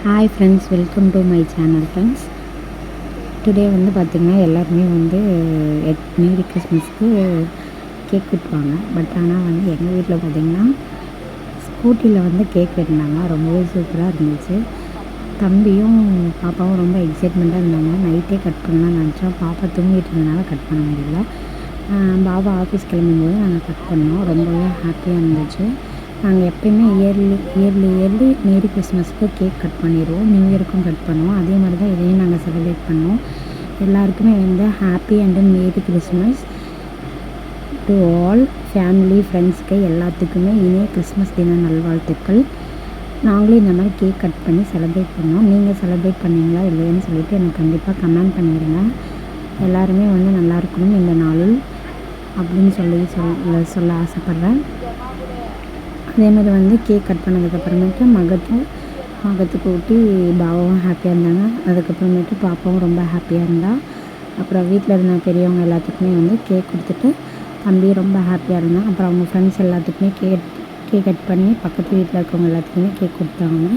Hi friends, welcome to my channel friends. Today வந்து பார்த்திங்கன்னா எல்லாருமே வந்து மேரி கிறிஸ்மஸ்க்கு கேக் வெட்டுவாங்க. பட் ஆனால் வந்து எங்கள் வீட்டில் பார்த்திங்கன்னா ஸ்கூட்டியில் வந்து கேக் வெட்டினாங்க. ரொம்பவே சூப்பராக இருந்துச்சு. தம்பியும் பாப்பாவும் ரொம்ப எக்ஸைட்மெண்ட்டாக இருந்தாங்க. நைட்டே கட் பண்ணலாம்னு நினச்சோம். பாப்பா தூங்கிட்டு இருந்தனால கட் பண்ண முடியல. பாபா ஆஃபீஸ் கிளம்பும்போது நாங்கள் கட் பண்ணோம். ரொம்பவே ஹாப்பியாக இருந்துச்சு. நாங்கள் எப்போயுமே இயர்லி மேரி கிறிஸ்மஸ்க்கு கேக் கட் பண்ணிடுவோம். நியூ இயருக்கும் கட் பண்ணுவோம். அதே மாதிரி தான் இதையும் நாங்கள் செலிப்ரேட் பண்ணோம். எல்லாருக்குமே வந்து happy and merry Christmas to all family ஃப்ரெண்ட்ஸ்க்கு எல்லாத்துக்குமே இனிய கிறிஸ்மஸ் தின நல்வாழ்த்துக்கள். நாங்களும் இந்த மாதிரி கேக் கட் பண்ணி செலிப்ரேட் பண்ணோம். நீங்கள் செலிப்ரேட் பண்ணீங்களா இல்லையான்னு சொல்லிவிட்டு எனக்கு கண்டிப்பாக கமெண்ட் பண்ணிடுங்க. எல்லாருமே வந்து நல்லா இருக்கணும் இந்த நாளில் அப்படின்னு சொல்ல ஆசைப்பட்றேன். அதேமாதிரி வந்து கேக் கட் பண்ணதுக்கப்புறமேட்டு மகத்துக்கு ஊட்டி பாபாவும் ஹாப்பியாக இருந்தாங்க. அதுக்கப்புறமேட்டு பாப்பாவும் ரொம்ப ஹாப்பியாக இருந்தா. அப்புறம் வீட்டில் இருந்த பெரியவங்க எல்லாத்துக்குமே வந்து கேக் கொடுத்துட்டு தம்பி ரொம்ப ஹாப்பியாக இருந்தான். அப்புறம் அவங்க ஃப்ரெண்ட்ஸ் எல்லாத்துக்குமே கேக் கட் பண்ணி பக்கத்து வீட்டில் இருக்கவங்க எல்லாத்துக்குமே கேக் கொடுத்தாங்க.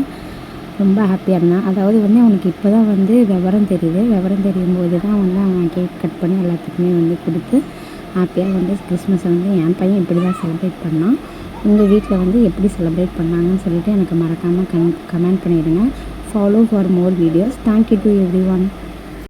ரொம்ப ஹாப்பியாக இருந்தான். அதாவது வந்து அவனுக்கு இப்போ தான் வந்து விவரம் தெரியுது. விவரம் தெரியும் போது தான் வந்து அவன் கேக் கட் பண்ணி எல்லாத்துக்குமே வந்து கொடுத்து ஹாப்பியாக வந்து கிறிஸ்மஸை வந்து என் பையன் இப்படி தான் செலிப்ரேட் பண்ணான். உங்கள் வீட்டில் வந்து எப்படி செலிப்ரேட் பண்ணாங்கன்னு சொல்லிவிட்டு எனக்கு மறக்காமல் கமெண்ட் பண்ணிடுங்க. Follow for more videos. Thank you to every one.